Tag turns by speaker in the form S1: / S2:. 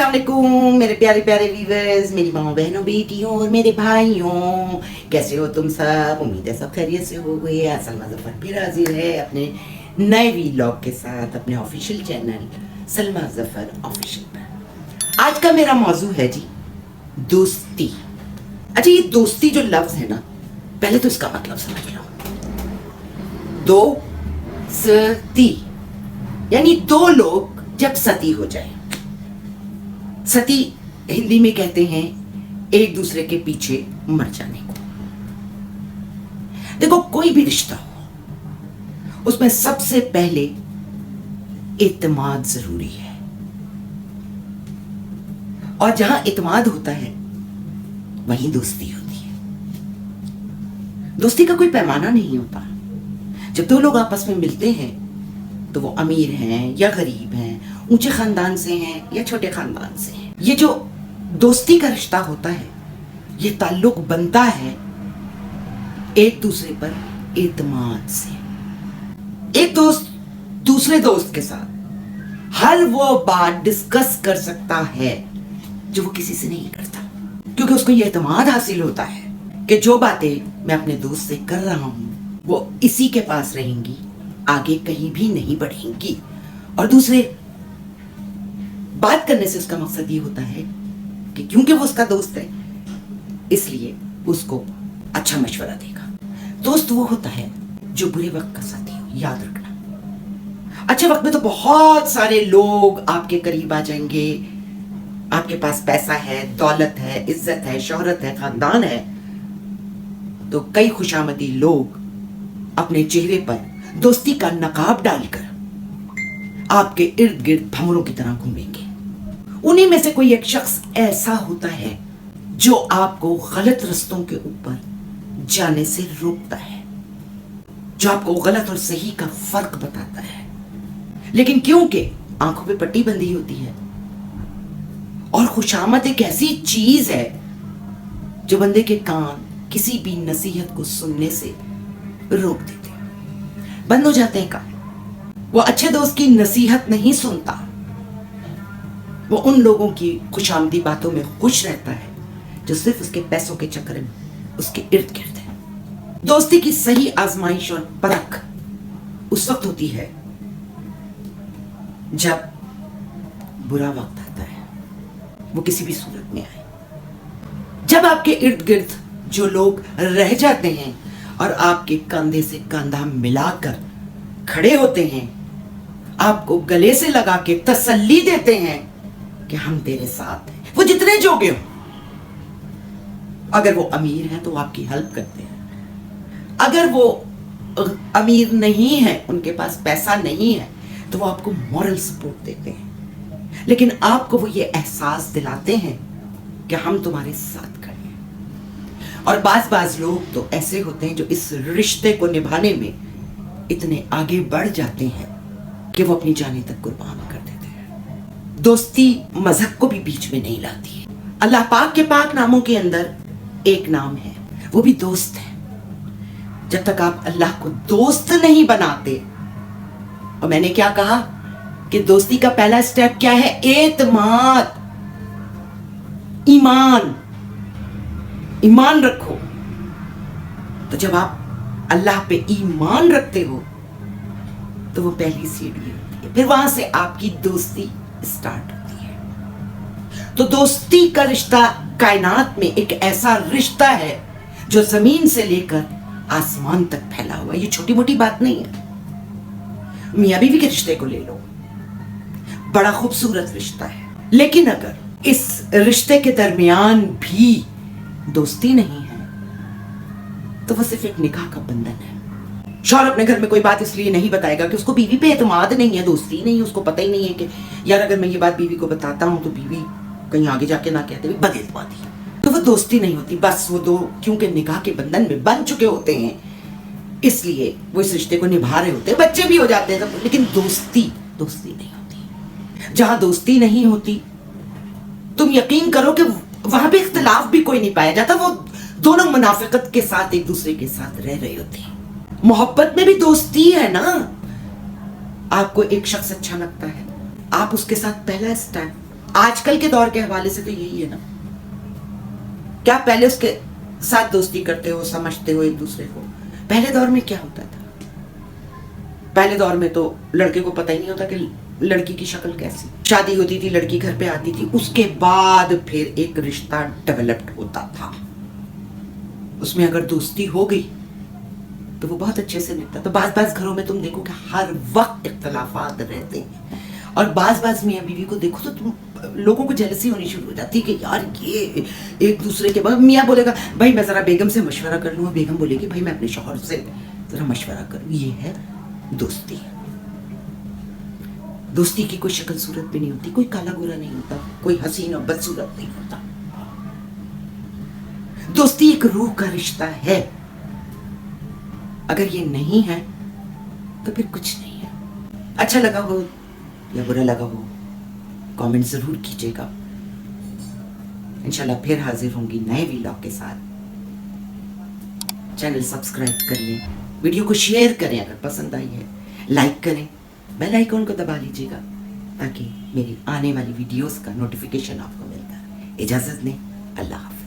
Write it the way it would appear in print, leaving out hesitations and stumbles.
S1: अस्सलाम वालेकुम मेरे प्यारे प्यारे व्यूअर्स, मेरी माँ बहनों बेटियों और मेरे भाइयों, कैसे हो तुम सब? उम्मीद है सब खैरियत से हो गए। सलमा जफर फिर हाजिर है अपने नए व्लॉग के साथ अपने official channel Salma Zafar official पर। आज का मेरा मौजू है जी दोस्ती। अच्छा, ये दोस्ती जो लफ्ज है ना, पहले तो इसका मतलब समझ लो। दोस्ती यानी दो लोग जब सती हो जाए। सती हिंदी में कहते हैं एक दूसरे के पीछे मर जाने को। देखो, कोई भी रिश्ता हो उसमें सबसे पहले एतमाद जरूरी है, और जहां एतमाद होता है वहीं दोस्ती होती है। दोस्ती का कोई पैमाना नहीं होता। जब दो लोग आपस में मिलते हैं तो वो अमीर हैं या गरीब हैं, ऊंचे खानदान से हैं या छोटे खानदान से हैं, ये जो दोस्ती का रिश्ता होता है, ये ताल्लुक बनता है एक दूसरे पर एतमाद से। एक दोस्त दूसरे दोस्त के साथ हर वो बात डिस्कस कर सकता है जो वो किसी से नहीं करता, क्योंकि उसको ये एतमाद हासिल होता है कि जो बातें मैं अपने दोस्त से कर रहा हूं वो इसी के पास रहेंगी, आगे कहीं भी नहीं बढ़ेंगी। और दूसरे, बात करने से उसका मकसद ये होता है कि क्योंकि वो उसका दोस्त है इसलिए उसको अच्छा मशवरा देगा। दोस्त वो होता है जो बुरे वक्त का साथी हो, याद रखना। अच्छे वक्त में तो बहुत सारे लोग आपके करीब आ जाएंगे, आपके पास पैसा है, दौलत है, इज्जत है, शोहरत है, खानदान है, तो कई खुशामदी लोग अपने चेहरे पर दोस्ती का नकाब डालकर आपके इर्द गिर्द भंवरों की तरह घूमेंगे। उन्हीं में से कोई एक शख्स ऐसा होता है जो आपको गलत रास्तों के ऊपर जाने से रोकता है, जो आपको गलत और सही का फर्क बताता है। लेकिन क्योंकि आंखों पे पट्टी बंधी होती है और खुशामद एक ऐसी चीज है जो बंदे के कान किसी भी नसीहत को सुनने से रोक देते हैं, बंद हो जाते हैं कान। वो अच्छे दोस्त की नसीहत नहीं सुनता, वो उन लोगों की खुशामदी बातों में खुश रहता है जो सिर्फ उसके पैसों के चक्कर में उसके इर्द गिर्द है। दोस्ती की सही आजमाइश और परख उस वक्त होती है जब बुरा वक्त आता है, वो किसी भी सूरत में आए। जब आपके इर्द गिर्द जो लोग रह जाते हैं और आपके कंधे से कंधा मिलाकर खड़े होते हैं, आपको गले से लगा के तसल्ली देते हैं कि हम तेरे साथ हैं, वो जितने जोगे हो। अगर वो अमीर हैं तो आपकी हेल्प करते हैं, अगर वो अमीर नहीं है, उनके पास पैसा नहीं है, तो वो आपको मॉरल सपोर्ट देते हैं, लेकिन आपको वो ये एहसास दिलाते हैं कि हम तुम्हारे साथ खड़े हैं। और बाज लोग तो ऐसे होते हैं जो इस रिश्ते को निभाने में इतने आगे बढ़ जाते हैं कि वो अपनी जानें तक कुर्बान कर देते हैं। दोस्ती मजहब को भी बीच में नहीं लाती है। अल्लाह पाक के पाक नामों के अंदर एक नाम है, वो भी दोस्त है। जब तक आप अल्लाह को दोस्त नहीं बनाते, और मैंने क्या कहा कि दोस्ती का पहला स्टेप क्या है? एतमाद, ईमान। ईमान रखो। तो जब आप अल्लाह पे ईमान रखते हो तो वो पहली सीढ़ी होती है, फिर वहां से आपकी दोस्ती स्टार्ट होती है। तो दोस्ती का रिश्ता कायनात में एक ऐसा रिश्ता है जो जमीन से लेकर आसमान तक फैला हुआ है। ये छोटी मोटी बात नहीं है। मियां बीवी के रिश्ते को ले लो, बड़ा खूबसूरत रिश्ता है, लेकिन अगर इस रिश्ते के दरमियान भी दोस्ती नहीं है तो वो सिर्फ एक निकाह का बंधन है। शौहर अपने घर में कोई बात इसलिए नहीं बताएगा कि उसको बीवी पे एतमाद नहीं है, दोस्ती नहीं है। उसको पता ही नहीं है कि यार अगर मैं ये बात बीवी को बताता हूं तो बीवी कहीं आगे जाके ना कहते हुए बदएतमादी, तो वो दोस्ती नहीं होती। बस वो दो क्योंकि निकाह के बंधन में बन चुके होते हैं, इसलिए वो इस रिश्ते को निभा रहे होते हैं, बच्चे भी हो जाते हैं, लेकिन दोस्ती नहीं होती। जहां दोस्ती नहीं होती, तुम यकीन करो कि वहां पे इख्तिलाफ भी कोई नहीं पाया जाता। वो दोनों मुनाफिकत के साथ एक दूसरे के साथ रह रहे होते हैं। मोहब्बत में भी दोस्ती है ना। आपको एक शख्स अच्छा लगता है, आप उसके साथ पहला स्टेप آج کل کے دور کے حوالے سے تو یہی ہے نا. کیا پہلے اس کے ساتھ دوستی کرتے ہو, سمجھتے ہو ایک دوسرے کو؟ پہلے دور میں کیا ہوتا تھا؟ پہلے دور میں تو لڑکے کو پتہ ہی نہیں ہوتا کہ لڑکی کی شکل کیسی. شادی ہوتی تھی, لڑکی گھر پہ آتی تھی, اس کے بعد پھر ایک رشتہ ڈیولپڈ ہوتا تھا. اس میں اگر دوستی ہو گئی تو وہ بہت اچھے سے نکتا. تو بعض گھروں میں تم دیکھو کہ ہر وقت اختلافات رہتے ہیں, اور بعض میاں بیوی کو دیکھو تو تم لوگوں کو جیلسی ہونی شروع ہو جاتی ہے کہ یار یہ ایک دوسرے کے بعد. میاں بولے گا بھائی میں ذرا بیگم سے مشورہ کر لوں, بیگم بولے گی بھائی میں اپنے شوہر سے ذرا مشورہ کروں. یہ ہے دوستی. دوستی کی کوئی شکل صورت بھی نہیں ہوتی, کوئی کالا گورا نہیں ہوتا, کوئی حسین اور بدصورت نہیں ہوتا. دوستی ایک روح کا رشتہ ہے. اگر یہ نہیں ہے تو پھر کچھ نہیں ہے. اچھا لگا ہو یا برا لگا ہو کامنٹ ضرور کیجیے گا. انشاءاللہ پھر حاضر ہوں گی نئے ویلاگ کے ساتھ. چینل سبسکرائب کر لیں, ویڈیو کو شیئر کریں اگر پسند آئی ہے, لائک کریں, بیل آئیکن کو دبا لیجیے گا تاکہ میری آنے والی ویڈیوز کا نوٹیفیکیشن آپ کو ملتا ہے. اجازت دیں, اللہ حافظ.